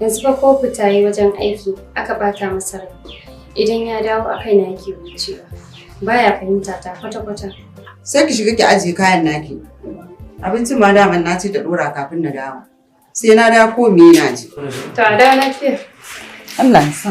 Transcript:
Yanzu fa ko fita yi wajen aiki aka bata masa rai. Idan ya dawo a kaina yake wucewa. Baya fahimta ta kwata-kwata. Sai ki shiga ki ajiye kayan naki. Abincin ma daman na ce da dora kafin na dawo. Sai na dawo ko me na ji. To a da lafiya. Allah ya sa.